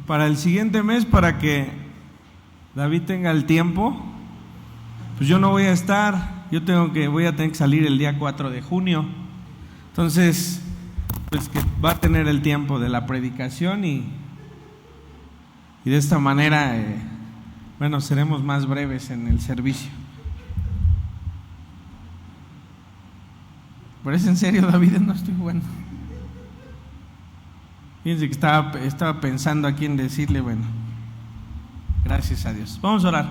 Para el siguiente mes, para que David tenga el tiempo, pues yo no voy a estar, voy a tener que salir el día 4 de junio. Entonces, pues que va a tener el tiempo de la predicación y de esta manera, seremos más breves en el servicio. ¿Pero es en serio, David? No estoy bueno. Fíjense que estaba pensando a quién decirle, gracias a Dios. Vamos a orar.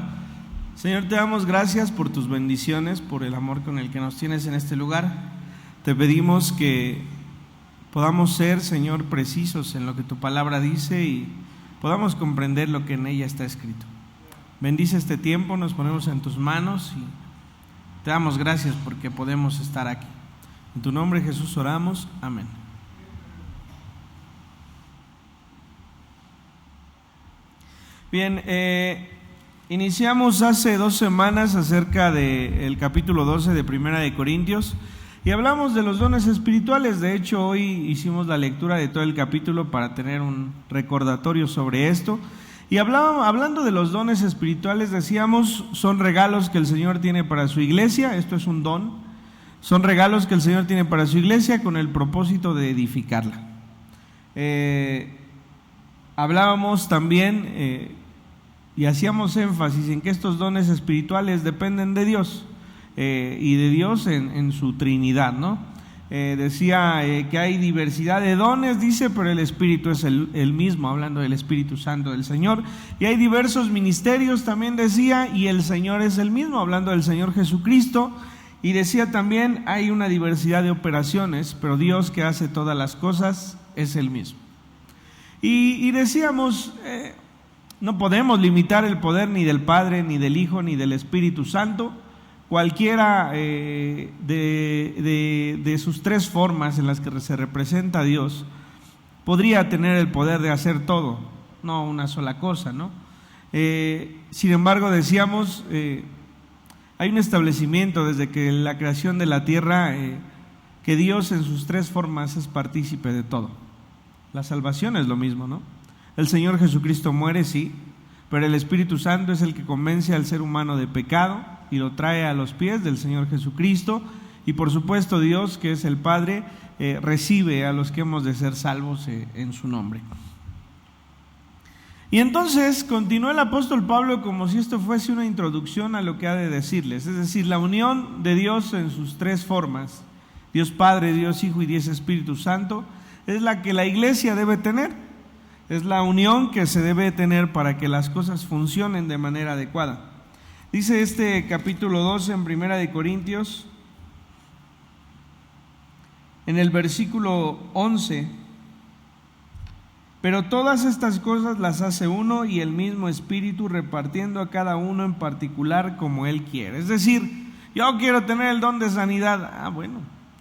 Señor, te damos gracias por tus bendiciones, por el amor con el que nos tienes en este lugar. Te pedimos que podamos ser, Señor, precisos en lo que tu palabra dice y podamos comprender lo que en ella está escrito. Bendice este tiempo, nos ponemos en tus manos y te damos gracias porque podemos estar aquí. En tu nombre, Jesús, oramos. Amén. Bien, iniciamos hace 2 semanas acerca del capítulo 12 de Primera de Corintios y hablamos de los dones espirituales. De hecho, hoy hicimos la lectura de todo el capítulo para tener un recordatorio sobre esto. Y hablando de los dones espirituales, decíamos, son regalos que el Señor tiene para su iglesia. Esto es un don. Son regalos que el Señor tiene para su iglesia con el propósito de edificarla. Hablábamos también y hacíamos énfasis en que estos dones espirituales dependen de Dios y de Dios en su Trinidad, ¿no? Decía que hay diversidad de dones, dice, pero el Espíritu es el mismo, hablando del Espíritu Santo del Señor. Y hay diversos ministerios, también decía, y el Señor es el mismo, hablando del Señor Jesucristo. Y decía también, hay una diversidad de operaciones, pero Dios que hace todas las cosas es el mismo. Y decíamos, no podemos limitar el poder ni del Padre, ni del Hijo, ni del Espíritu Santo. Cualquiera de sus 3 formas en las que se representa a Dios podría tener el poder de hacer todo, no una sola cosa, ¿no? Sin embargo, decíamos, hay un establecimiento desde que la creación de la tierra, que Dios en sus 3 formas es partícipe de todo. La salvación es lo mismo, ¿no? El Señor Jesucristo muere, sí, pero el Espíritu Santo es el que convence al ser humano de pecado y lo trae a los pies del Señor Jesucristo. Y por supuesto Dios, que es el Padre, recibe a los que hemos de ser salvos en su nombre. Y entonces continuó el apóstol Pablo como si esto fuese una introducción a lo que ha de decirles, es decir, la unión de Dios en sus 3 formas, Dios Padre, Dios Hijo y Dios Espíritu Santo, es la que la iglesia debe tener, es la unión que se debe tener para que las cosas funcionen de manera adecuada. Dice este capítulo 12 en Primera de Corintios, en el versículo 11, pero todas estas cosas las hace uno y el mismo Espíritu, repartiendo a cada uno en particular como Él quiere. Es decir, yo quiero tener el don de sanidad.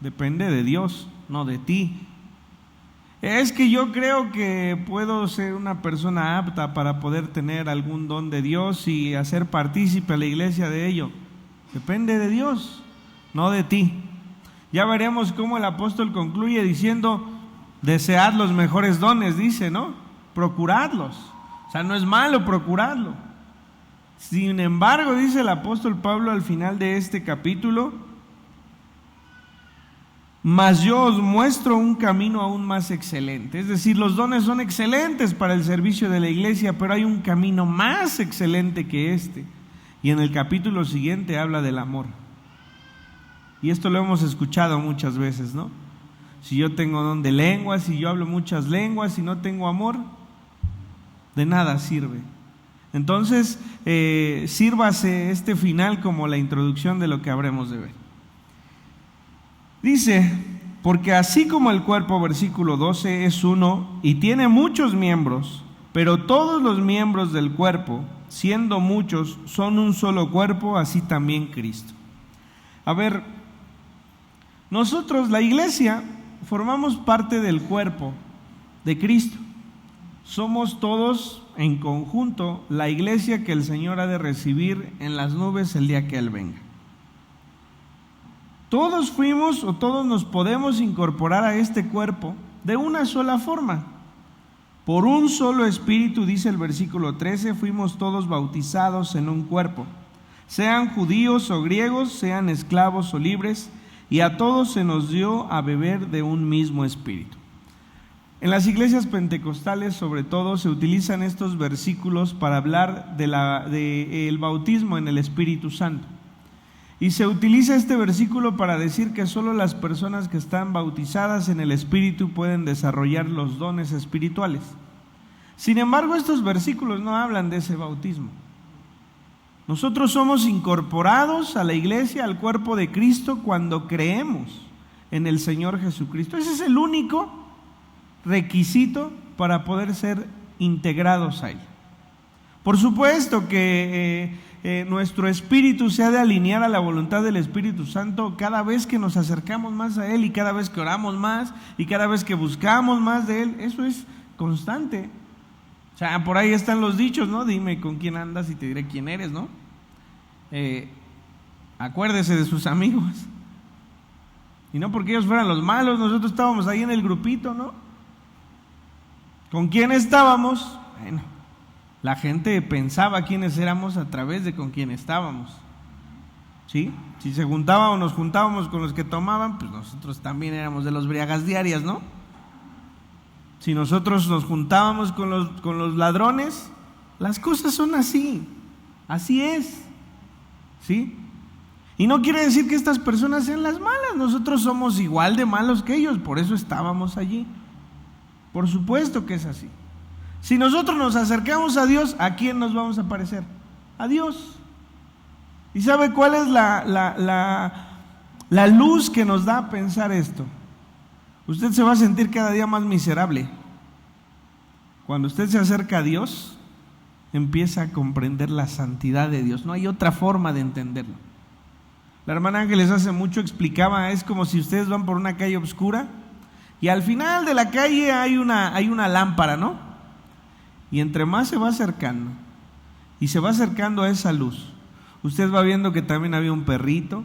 Depende de Dios, no de ti. Es que yo creo que puedo ser una persona apta para poder tener algún don de Dios y hacer partícipe a la iglesia de ello. Depende de Dios, no de ti. Ya veremos cómo el apóstol concluye diciendo: desead los mejores dones, dice, ¿no? Procuradlos. O sea, no es malo procurarlo. Sin embargo, dice el apóstol Pablo al final de este capítulo: mas yo os muestro un camino aún más excelente. Es decir, los dones son excelentes para el servicio de la iglesia, pero hay un camino más excelente que este. Y en el capítulo siguiente habla del amor. Y esto lo hemos escuchado muchas veces, ¿no? Si yo tengo don de lenguas, si yo hablo muchas lenguas y no tengo amor, de nada sirve. Entonces, sírvase este final como la introducción de lo que habremos de ver. Dice: porque así como el cuerpo, versículo 12, es uno y tiene muchos miembros, pero todos los miembros del cuerpo, siendo muchos, son un solo cuerpo, así también Cristo. A ver, nosotros, la iglesia, formamos parte del cuerpo de Cristo. Somos todos en conjunto la iglesia que el Señor ha de recibir en las nubes el día que Él venga. Todos fuimos o todos nos podemos incorporar a este cuerpo de una sola forma. Por un solo espíritu, dice el versículo 13, fuimos todos bautizados en un cuerpo, sean judíos o griegos, sean esclavos o libres, y a todos se nos dio a beber de un mismo espíritu. En las iglesias pentecostales, sobre todo, se utilizan estos versículos para hablar del bautismo en el Espíritu Santo. Y se utiliza este versículo para decir que solo las personas que están bautizadas en el Espíritu pueden desarrollar los dones espirituales. Sin embargo, estos versículos no hablan de ese bautismo. Nosotros somos incorporados a la iglesia, al cuerpo de Cristo, cuando creemos en el Señor Jesucristo. Ese es el único requisito para poder ser integrados a Él. Por supuesto que nuestro espíritu se ha de alinear a la voluntad del Espíritu Santo cada vez que nos acercamos más a Él, y cada vez que oramos más, y cada vez que buscamos más de Él. Eso es constante. O sea, por ahí están los dichos, ¿no? Dime con quién andas y te diré quién eres, ¿no? Acuérdese de sus amigos. Y no porque ellos fueran los malos, nosotros estábamos ahí en el grupito, ¿no? ¿Con quién estábamos? Bueno, la gente pensaba quiénes éramos a través de con quién estábamos, ¿sí? Si se juntaba o nos juntábamos con los que tomaban, pues nosotros también éramos de los briagas diarias, ¿no? Si nosotros nos juntábamos con los ladrones, las cosas son así es, ¿sí? Y no quiere decir que estas personas sean las malas, nosotros somos igual de malos que ellos, por eso estábamos allí. Por supuesto que es así. Si nosotros nos acercamos a Dios, ¿a quién nos vamos a parecer? A Dios. ¿Y sabe cuál es la luz que nos da a pensar esto? Usted se va a sentir cada día más miserable. Cuando usted se acerca a Dios, empieza a comprender la santidad de Dios. No hay otra forma de entenderlo. La hermana Ángeles hace mucho explicaba, es como si ustedes van por una calle oscura y al final de la calle hay una lámpara, ¿no? Y entre más se va acercando y se va acercando a esa luz, usted va viendo que también había un perrito,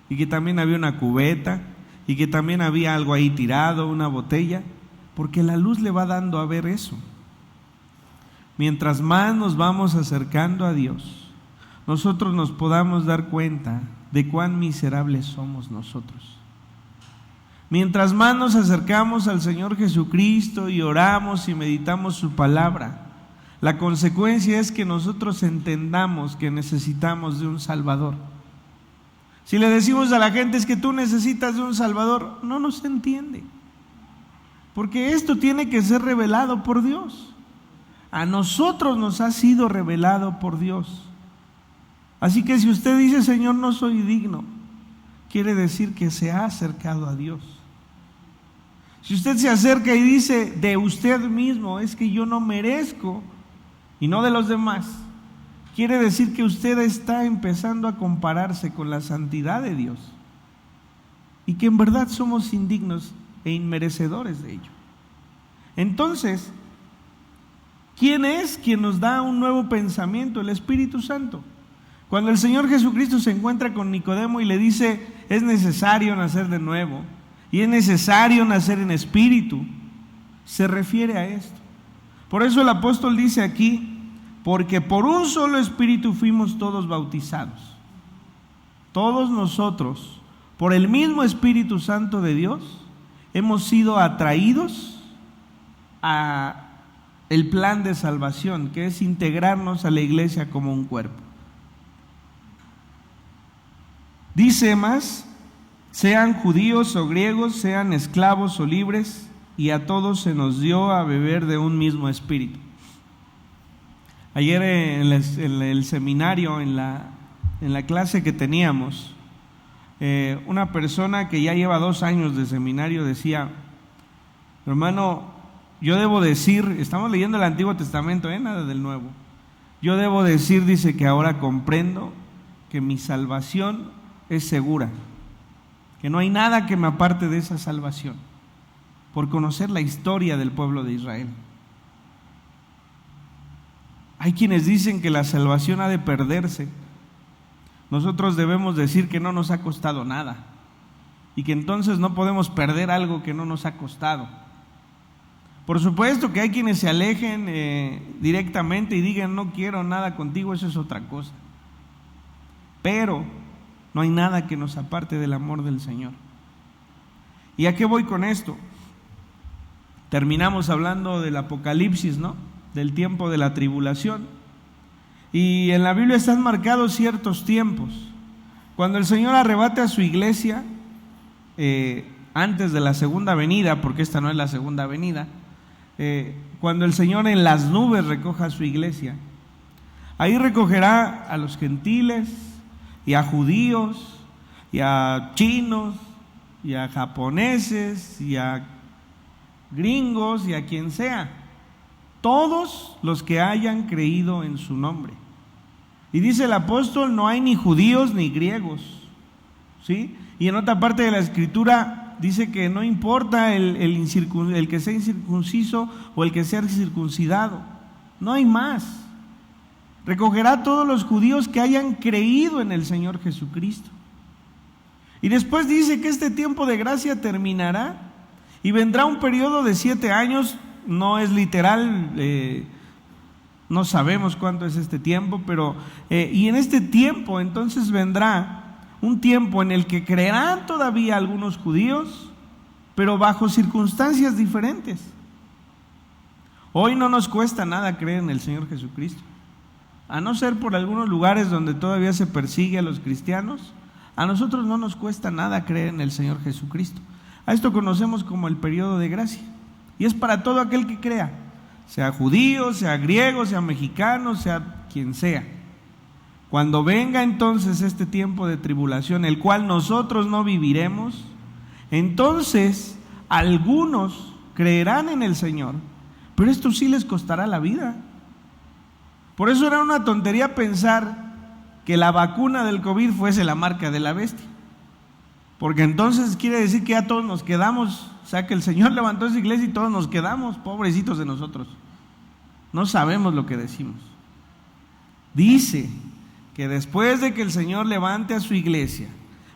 y que también había una cubeta, y que también había algo ahí tirado, una botella, porque la luz le va dando a ver eso. Mientras más nos vamos acercando a Dios, nosotros nos podamos dar cuenta de cuán miserables somos nosotros. Mientras más nos acercamos al Señor Jesucristo y oramos y meditamos su palabra, la consecuencia es que nosotros entendamos que necesitamos de un Salvador. Si le decimos a la gente es que tú necesitas de un Salvador, no nos entiende, porque esto tiene que ser revelado por Dios. A nosotros nos ha sido revelado por Dios. Así que si usted dice, Señor, no soy digno, quiere decir que se ha acercado a Dios. Si usted se acerca y dice de usted mismo, es que yo no merezco, y no de los demás, quiere decir que usted está empezando a compararse con la santidad de Dios, y que en verdad somos indignos e inmerecedores de ello. Entonces, ¿quién es quien nos da un nuevo pensamiento? El Espíritu Santo. Cuando el Señor Jesucristo se encuentra con Nicodemo y le dice, es necesario nacer de nuevo, y es necesario nacer en espíritu, se refiere a esto. Por eso el apóstol dice aquí, porque por un solo espíritu fuimos todos bautizados. Todos nosotros, por el mismo Espíritu Santo de Dios, hemos sido atraídos a el plan de salvación, que es integrarnos a la iglesia como un cuerpo. Dice más, sean judíos o griegos, sean esclavos o libres, y a todos se nos dio a beber de un mismo espíritu. Ayer en el seminario, en la clase que teníamos, una persona que ya lleva 2 años de seminario decía, hermano, yo debo decir, estamos leyendo el Antiguo Testamento, nada del Nuevo. Yo debo decir, dice, que ahora comprendo que mi salvación es segura, que no hay nada que me aparte de esa salvación, por conocer la historia del pueblo de Israel. Hay quienes dicen que la salvación ha de perderse. Nosotros debemos decir que no nos ha costado nada, y que entonces no podemos perder algo que no nos ha costado. Por supuesto que hay quienes se alejen directamente y digan no quiero nada contigo, eso es otra cosa. Pero no hay nada que nos aparte del amor del Señor. ¿Y a qué voy con esto? Terminamos hablando del Apocalipsis, ¿no? Del tiempo de la tribulación. Y en la Biblia están marcados ciertos tiempos. Cuando el Señor arrebate a su iglesia, antes de la segunda venida, porque esta no es la segunda venida, cuando el Señor en las nubes recoja a su iglesia, ahí recogerá a los gentiles y a judíos y a chinos y a japoneses y a gringos y a quien sea, todos los que hayan creído en su nombre. Y dice el apóstol, no hay ni judíos ni griegos, ¿sí? Y en otra parte de la escritura dice que no importa el que sea incircunciso o el que sea circuncidado, no hay más. Recogerá a todos los judíos que hayan creído en el Señor Jesucristo. Y después dice que este tiempo de gracia terminará y vendrá un periodo de 7 años, no es literal, no sabemos cuánto es este tiempo, pero y en este tiempo entonces vendrá un tiempo en el que creerán todavía algunos judíos, pero bajo circunstancias diferentes. Hoy no nos cuesta nada creer en el Señor Jesucristo, a no ser por algunos lugares donde todavía se persigue a los cristianos. A nosotros no nos cuesta nada creer en el Señor Jesucristo. A esto conocemos como el periodo de gracia, y es para todo aquel que crea, sea judío, sea griego, sea mexicano, sea quien sea. Cuando venga entonces este tiempo de tribulación, el cual nosotros no viviremos, entonces algunos creerán en el Señor, pero esto sí les costará la vida. Por eso era una tontería pensar que la vacuna del COVID fuese la marca de la bestia, porque entonces quiere decir que ya todos nos quedamos, o sea que el Señor levantó esa iglesia y todos nos quedamos, pobrecitos de nosotros. No sabemos lo que decimos. Dice que después de que el Señor levante a su iglesia,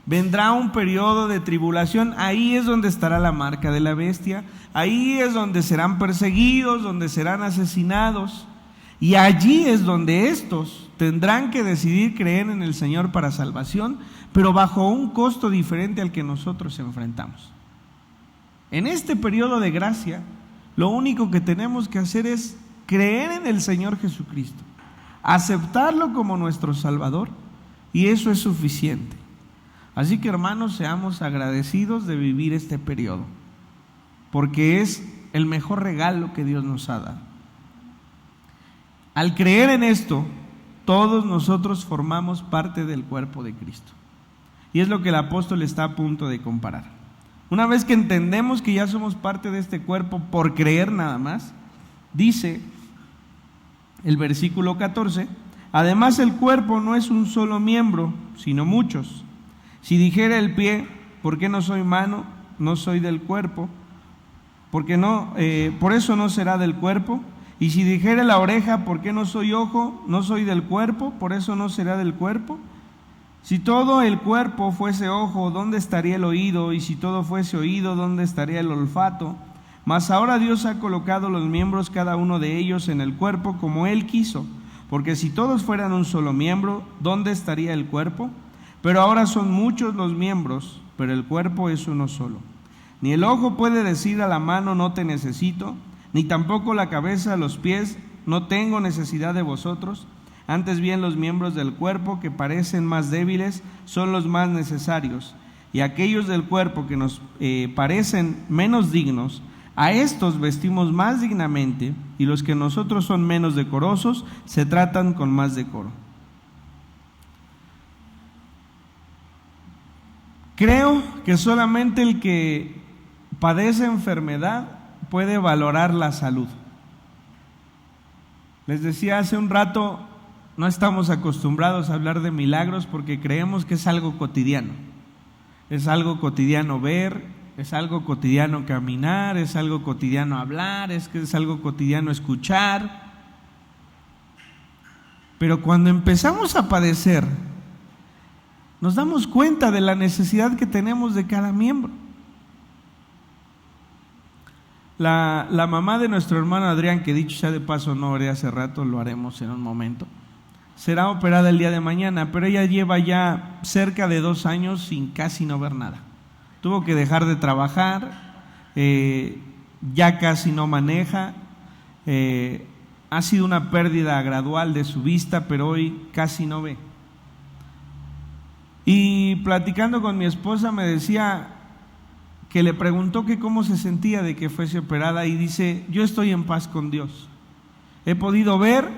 vendrá un periodo de tribulación. Ahí es donde estará la marca de la bestia, ahí es donde serán perseguidos, donde serán asesinados, y allí es donde estos tendrán que decidir creer en el Señor para salvación, pero bajo un costo diferente al que nosotros enfrentamos. En este periodo de gracia, lo único que tenemos que hacer es creer en el Señor Jesucristo, aceptarlo como nuestro Salvador, y eso es suficiente. Así que, hermanos, seamos agradecidos de vivir este periodo, porque es el mejor regalo que Dios nos ha dado. Al creer en esto, todos nosotros formamos parte del cuerpo de Cristo, y es lo que el apóstol está a punto de comparar. Una vez que entendemos que ya somos parte de este cuerpo por creer nada más, dice el versículo 14, además el cuerpo no es un solo miembro, sino muchos. Si dijera el pie, ¿por qué no soy mano? No soy del cuerpo, porque no, por eso no será del cuerpo. Y si dijera la oreja, ¿por qué no soy ojo? No soy del cuerpo, por eso no será del cuerpo. Si todo el cuerpo fuese ojo, ¿dónde estaría el oído? Y si todo fuese oído, ¿dónde estaría el olfato? Mas ahora Dios ha colocado los miembros, cada uno de ellos, en el cuerpo como Él quiso. Porque si todos fueran un solo miembro, ¿dónde estaría el cuerpo? Pero ahora son muchos los miembros, pero el cuerpo es uno solo. Ni el ojo puede decir a la mano, no te necesito, ni tampoco la cabeza a los pies, no tengo necesidad de vosotros. Antes bien, los miembros del cuerpo que parecen más débiles son los más necesarios, y aquellos del cuerpo que nos parecen menos dignos, a estos vestimos más dignamente, y los que nosotros son menos decorosos se tratan con más decoro. Creo que solamente el que padece enfermedad puede valorar la salud. Les decía hace un rato, no estamos acostumbrados a hablar de milagros porque creemos que es algo cotidiano. Es algo cotidiano ver, es algo cotidiano caminar, es algo cotidiano hablar, es algo cotidiano escuchar. Pero cuando empezamos a padecer, nos damos cuenta de la necesidad que tenemos de cada miembro. La mamá de nuestro hermano Adrián, que dicho sea de paso no oré hace rato, lo haremos en un momento, será operada el día de mañana, pero ella lleva ya cerca de 2 años sin casi no ver nada. Tuvo que dejar de trabajar, ya casi no maneja, ha sido una pérdida gradual de su vista, pero hoy casi no ve. Y platicando con mi esposa me decía que le preguntó que cómo se sentía de que fuese operada y dice: yo estoy en paz con Dios. He podido ver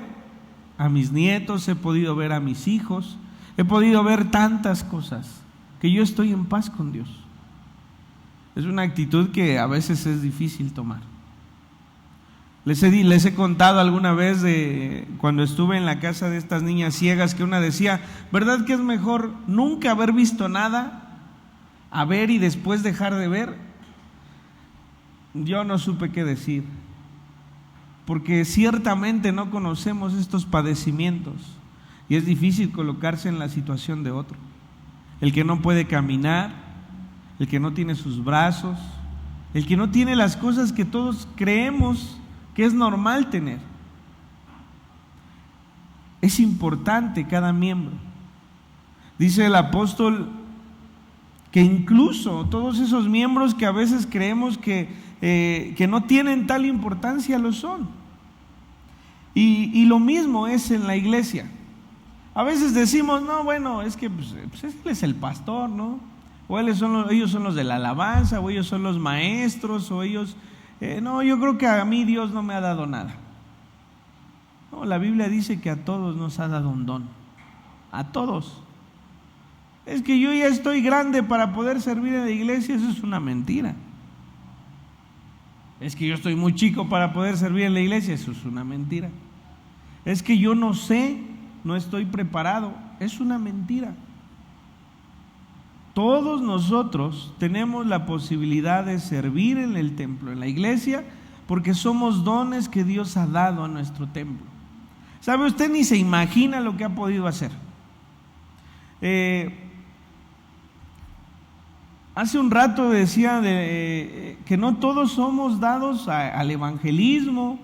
a mis nietos, he podido ver a mis hijos, he podido ver tantas cosas, que yo estoy en paz con Dios. Es una actitud que a veces es difícil tomar. Les he contado alguna vez de cuando estuve en la casa de estas niñas ciegas, que una decía: ¿verdad que es mejor nunca haber visto nada a ver y después dejar de ver? Yo no supe qué decir, porque ciertamente no conocemos estos padecimientos y es difícil colocarse en la situación de otro. El que no puede caminar, el que no tiene sus brazos, el que no tiene las cosas que todos creemos que es normal tener. Es importante cada miembro. Dice el apóstol que incluso todos esos miembros que a veces creemos que no tienen tal importancia, lo son. Y lo mismo es en la iglesia. A veces decimos: no, bueno, es que pues él es el pastor, ¿no? O ellos son los de la alabanza, o ellos son los maestros, o ellos... no, yo creo que a mí Dios no me ha dado nada. No, la Biblia dice que a todos nos ha dado un don. A todos. Es que yo ya estoy grande para poder servir en la iglesia, eso es una mentira. Es que yo estoy muy chico para poder servir en la iglesia, eso es una mentira. Es que yo no sé, no estoy preparado, es una mentira. Todos nosotros tenemos la posibilidad de servir en el templo, en la iglesia, porque somos dones que Dios ha dado a nuestro templo. ¿Sabe? Usted ni se imagina lo que ha podido hacer. Hace un rato decía que no todos somos dados al evangelismo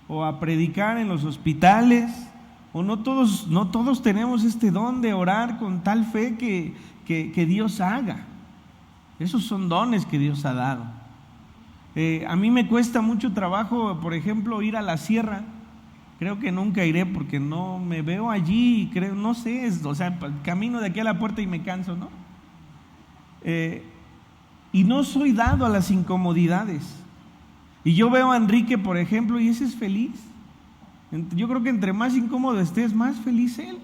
o a predicar en los hospitales, o no todos tenemos este don de orar con tal fe que Dios haga. Esos son dones que Dios ha dado. A mí me cuesta mucho trabajo, por ejemplo, ir a la sierra. Creo que nunca iré porque no me veo allí, no sé, o sea, camino de aquí a la puerta y me canso, ¿no? Y no soy dado a las incomodidades. Y yo veo a Enrique, por ejemplo, y ese es feliz. Yo creo que entre más incómodo estés, más feliz él.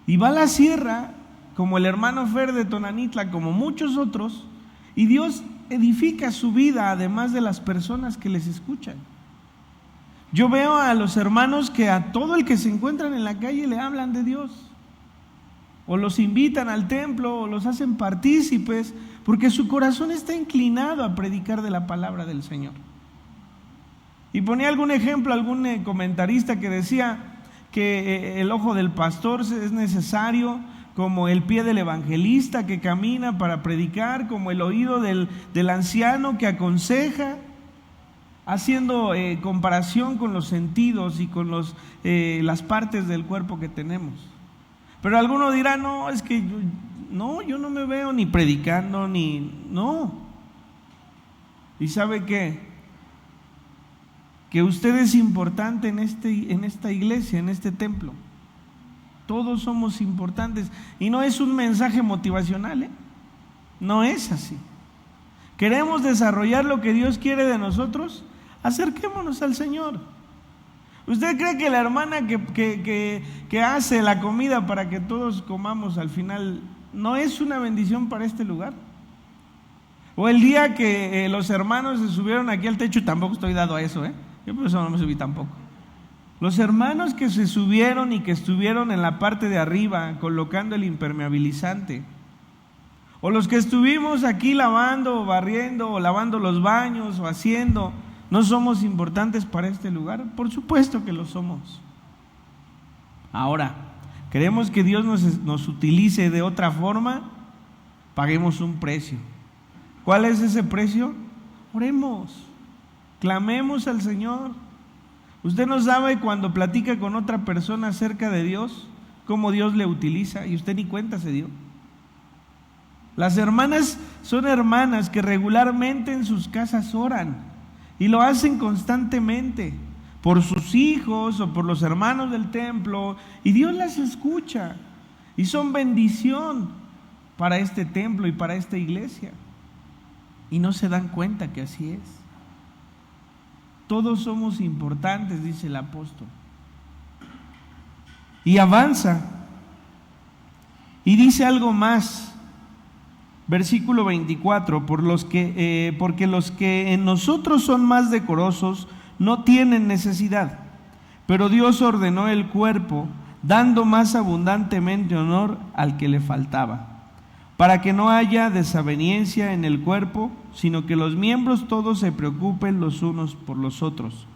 Y va a la sierra, como el hermano Fer de Tonanitla, como muchos otros, y Dios edifica su vida, además de las personas que les escuchan. Yo veo a los hermanos que a todo el que se encuentran en la calle le hablan de Dios, o los invitan al templo, o los hacen partícipes, porque su corazón está inclinado a predicar de la palabra del Señor. Y ponía algún ejemplo, algún comentarista que decía que el ojo del pastor es necesario como el pie del evangelista que camina para predicar, como el oído del anciano que aconseja, haciendo comparación con los sentidos y con las partes del cuerpo que tenemos. Pero alguno dirá: no, es que yo no me veo ni predicando, no. ¿Y sabe qué? Que usted es importante en esta iglesia, en este templo. Todos somos importantes. Y no es un mensaje motivacional, no es así. ¿Queremos desarrollar lo que Dios quiere de nosotros? Acerquémonos al Señor. ¿Usted cree que la hermana que hace la comida para que todos comamos al final no es una bendición para este lugar? O el día que los hermanos se subieron aquí al techo, tampoco estoy dado a eso, yo por eso no me subí tampoco. Los hermanos que se subieron y que estuvieron en la parte de arriba colocando el impermeabilizante, o los que estuvimos aquí lavando o barriendo o lavando los baños o haciendo, ¿no somos importantes para este lugar? Por supuesto que lo somos. Ahora, ¿queremos que Dios nos utilice de otra forma? Paguemos un precio. ¿Cuál es ese precio? Oremos, clamemos al Señor. Usted no sabe cuando platica con otra persona acerca de Dios, cómo Dios le utiliza, y usted ni cuenta se dio. Las hermanas son hermanas que regularmente en sus casas oran, y lo hacen constantemente, por sus hijos o por los hermanos del templo, y Dios las escucha, y son bendición para este templo y para esta iglesia, y no se dan cuenta que así es. Todos somos importantes, dice el apóstol. Y avanza, y dice algo más, versículo 24, porque los que en nosotros son más decorosos no tienen necesidad, pero Dios ordenó el cuerpo, dando más abundantemente honor al que le faltaba, para que no haya desaveniencia en el cuerpo, sino que los miembros todos se preocupen los unos por los otros.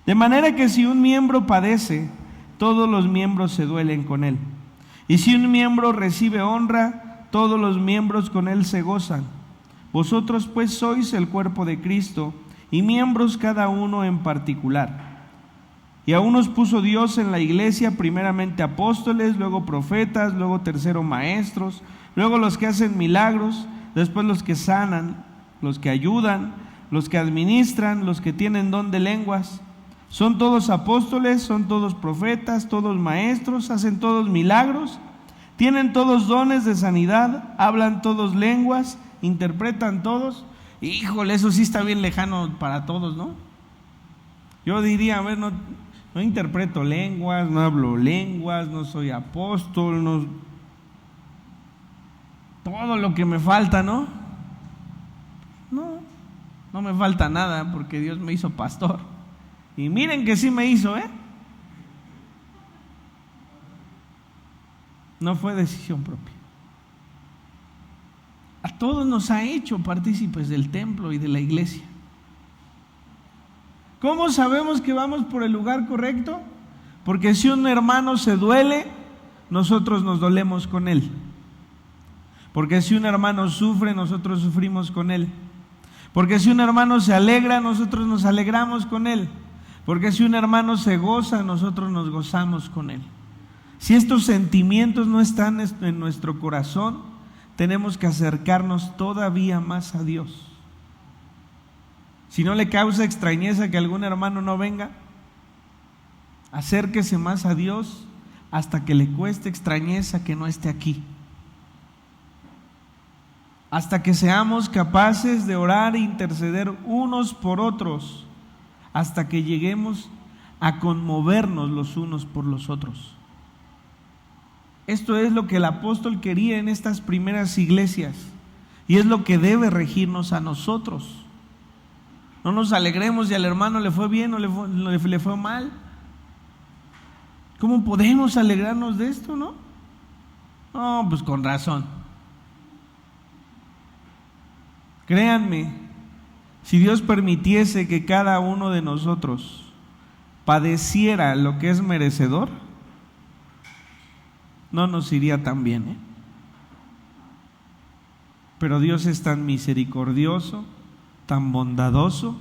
De manera que si un miembro padece, todos los miembros se duelen con él. Y si un miembro recibe honra, todos los miembros con él se gozan. Vosotros pues sois el cuerpo de Cristo, y miembros cada uno en particular. Y a unos puso Dios en la iglesia, primeramente apóstoles, luego profetas, luego tercero maestros, luego los que hacen milagros, después los que sanan, los que ayudan, los que administran, los que tienen don de lenguas. Son todos apóstoles, son todos profetas, todos maestros, hacen todos milagros, tienen todos dones de sanidad, hablan todos lenguas, interpretan todos. Híjole, eso sí está bien lejano para todos, ¿no? Yo diría, a ver, no interpreto lenguas, no hablo lenguas, no soy apóstol, no, todo lo que me falta, ¿no? No me falta nada porque Dios me hizo pastor. Y miren que sí me hizo, no fue decisión propia. A todos nos ha hecho partícipes del templo y de la iglesia. ¿Cómo sabemos que vamos por el lugar correcto? Porque si un hermano se duele, nosotros nos dolemos con él. Porque si un hermano sufre, nosotros sufrimos con él. Porque si un hermano se alegra, nosotros nos alegramos con él. Porque si un hermano se goza, nosotros nos gozamos con él. Si estos sentimientos no están en nuestro corazón, tenemos que acercarnos todavía más a Dios. Si no le causa extrañeza que algún hermano no venga, acérquese más a Dios hasta que le cueste extrañeza que no esté aquí. Hasta que seamos capaces de orar e interceder unos por otros, hasta que lleguemos a conmovernos los unos por los otros. Esto es lo que el apóstol quería en estas primeras iglesias, y es lo que debe regirnos a nosotros. No nos alegremos si al hermano le fue bien o le fue mal. ¿Cómo podemos alegrarnos de esto, no? No, pues con razón. Créanme, si Dios permitiese que cada uno de nosotros padeciera lo que es merecedor, no nos iría tan bien, Pero Dios es tan misericordioso, tan bondadoso,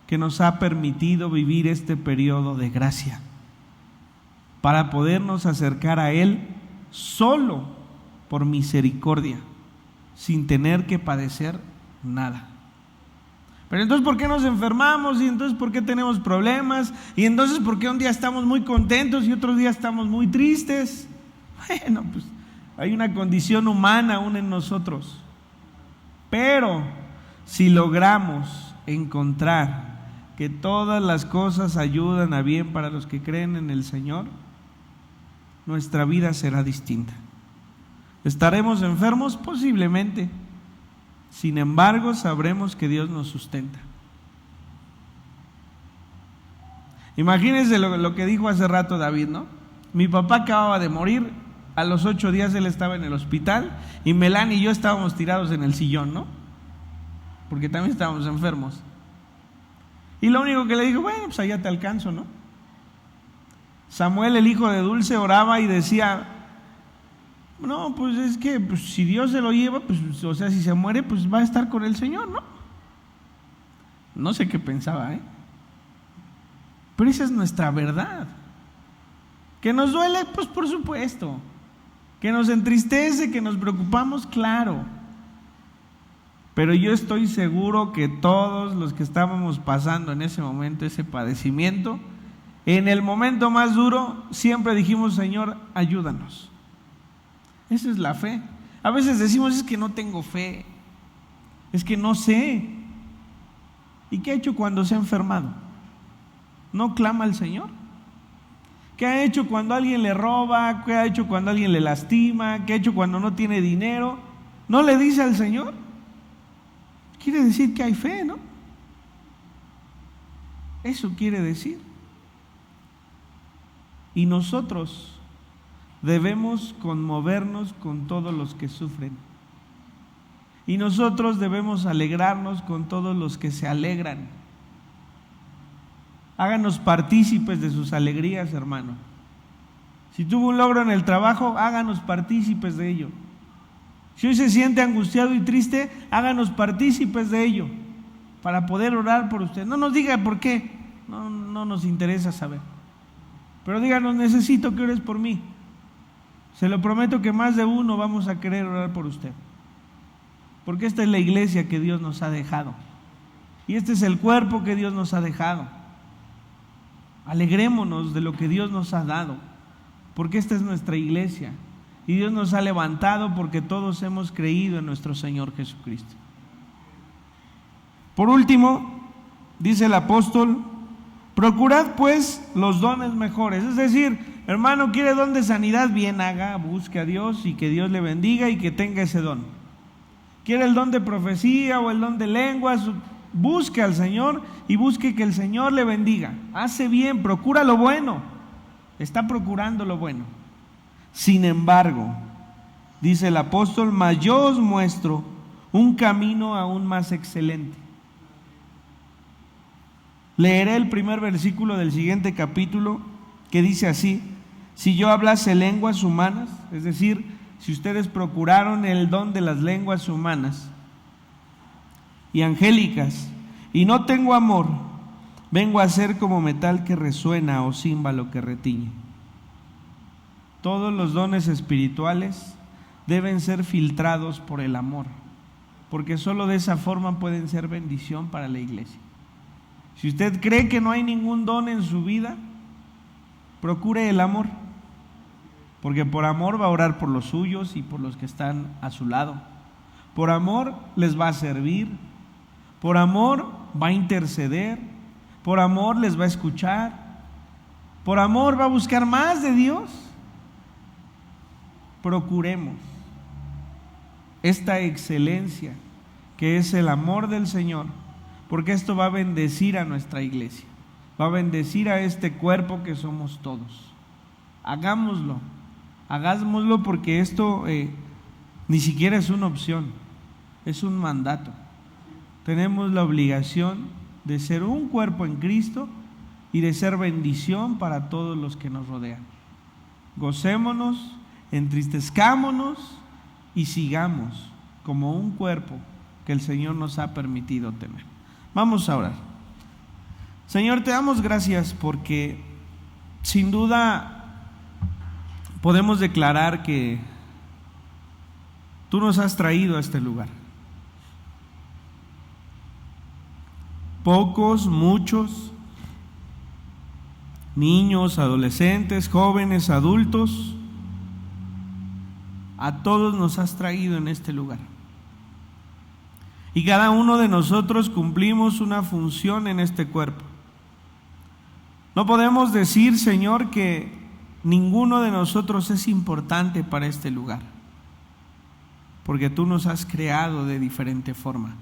que nos ha permitido vivir este periodo de gracia para podernos acercar a Él solo por misericordia, sin tener que padecer nada. Pero entonces, ¿por qué nos enfermamos? Y entonces, ¿por qué tenemos problemas? Y entonces, ¿por qué un día estamos muy contentos y otro día estamos muy tristes? Bueno, pues hay una condición humana aún en nosotros. Pero si logramos encontrar que todas las cosas ayudan a bien para los que creen en el Señor, nuestra vida será distinta. ¿Estaremos enfermos? Posiblemente. Sin embargo, sabremos que Dios nos sustenta. Imagínense lo que dijo hace rato David, ¿no? Mi papá acababa de morir, a los 8 días él estaba en el hospital y Melanie y yo estábamos tirados en el sillón, ¿no? Porque también estábamos enfermos. Y lo único que le dijo, bueno, pues allá te alcanzo, ¿no? Samuel, el hijo de Dulce, oraba y decía, no, pues es que si Dios se lo lleva, pues, o sea, si se muere, pues va a estar con el Señor, ¿no? No sé qué pensaba, pero esa es nuestra verdad. ¿Que nos duele? Pues por supuesto. ¿Que nos entristece, que nos preocupamos? Claro. Pero yo estoy seguro que todos los que estábamos pasando en ese momento, ese padecimiento, en el momento más duro, siempre dijimos: Señor, ayúdanos. Esa es la fe. A veces decimos: es que no tengo fe, es que no sé. ¿Y qué ha hecho cuando se ha enfermado? ¿No clama al Señor? ¿Qué ha hecho cuando alguien le roba? ¿Qué ha hecho cuando alguien le lastima? ¿Qué ha hecho cuando no tiene dinero? ¿No le dice al Señor? Quiere decir que hay fe, ¿no? Eso quiere decir. Y nosotros debemos conmovernos con todos los que sufren. Y nosotros debemos alegrarnos con todos los que se alegran. Háganos partícipes de sus alegrías, hermano. Si tuvo un logro en el trabajo, háganos partícipes de ello. Si hoy se siente angustiado y triste, háganos partícipes de ello, para poder orar por usted. No nos diga por qué, no nos interesa saber. Pero díganos: necesito que ores por mí. Se lo prometo que más de uno vamos a querer orar por usted. Porque esta es la iglesia que Dios nos ha dejado. Y este es el cuerpo que Dios nos ha dejado. Alegrémonos de lo que Dios nos ha dado, porque esta es nuestra iglesia. Y Dios nos ha levantado porque todos hemos creído en nuestro Señor Jesucristo. Por último, dice el apóstol: procurad pues los dones mejores. Es decir, hermano, quiere don de sanidad, bien haga, busque a Dios y que Dios le bendiga y que tenga ese don. Quiere el don de profecía o el don de lenguas, busque al Señor y busque que el Señor le bendiga. Hace bien, procura lo bueno, está procurando lo bueno. Sin embargo, dice el apóstol: mas yo os muestro un camino aún más excelente. Leeré el primer versículo del siguiente capítulo, que dice así: si yo hablase lenguas humanas, es decir, si ustedes procuraron el don de las lenguas humanas y angélicas, y no tengo amor, vengo a ser como metal que resuena o címbalo que retiñe. Todos los dones espirituales deben ser filtrados por el amor, porque solo de esa forma pueden ser bendición para la iglesia. Si usted cree que no hay ningún don en su vida, procure el amor, porque por amor va a orar por los suyos y por los que están a su lado. Por amor les va a servir, por amor va a interceder, por amor les va a escuchar, por amor va a buscar más de Dios. Procuremos esta excelencia que es el amor del Señor, porque esto va a bendecir a nuestra iglesia, va a bendecir a este cuerpo que somos todos. Hagámoslo porque esto ni siquiera es una opción, es un mandato. Tenemos la obligación de ser un cuerpo en Cristo y de ser bendición para todos los que nos rodean. Gocémonos, entristezcámonos y sigamos como un cuerpo que el Señor nos ha permitido tener. Vamos a orar. Señor, te damos gracias porque sin duda podemos declarar que tú nos has traído a este lugar. Pocos, muchos, niños, adolescentes, jóvenes, adultos, a todos nos has traído en este lugar. Y cada uno de nosotros cumplimos una función en este cuerpo. No podemos decir, Señor, que ninguno de nosotros es importante para este lugar, porque tú nos has creado de diferente forma.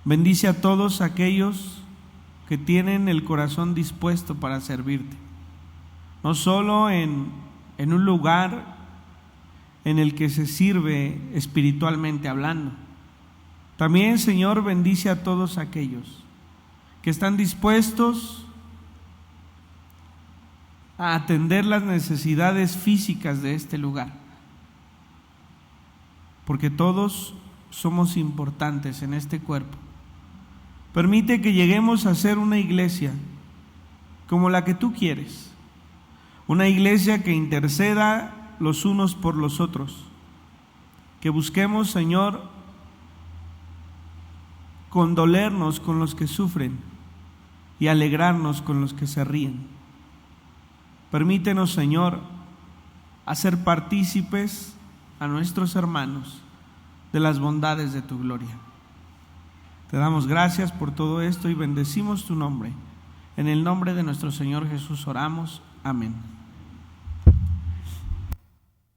Bendice a todos aquellos que tienen el corazón dispuesto para servirte, no solo en un lugar en el que se sirve espiritualmente hablando. También, Señor, bendice a todos aquellos que están dispuestos a atender las necesidades físicas de este lugar, porque todos somos importantes en este cuerpo Permite que lleguemos a ser una iglesia como la que tú quieres, una iglesia que interceda los unos por los otros, que busquemos, Señor, condolernos con los que sufren y alegrarnos con los que se ríen. Permítenos, Señor, hacer partícipes a nuestros hermanos de las bondades de tu gloria. Te damos gracias por todo esto y bendecimos tu nombre. En el nombre de nuestro Señor Jesús oramos. Amén.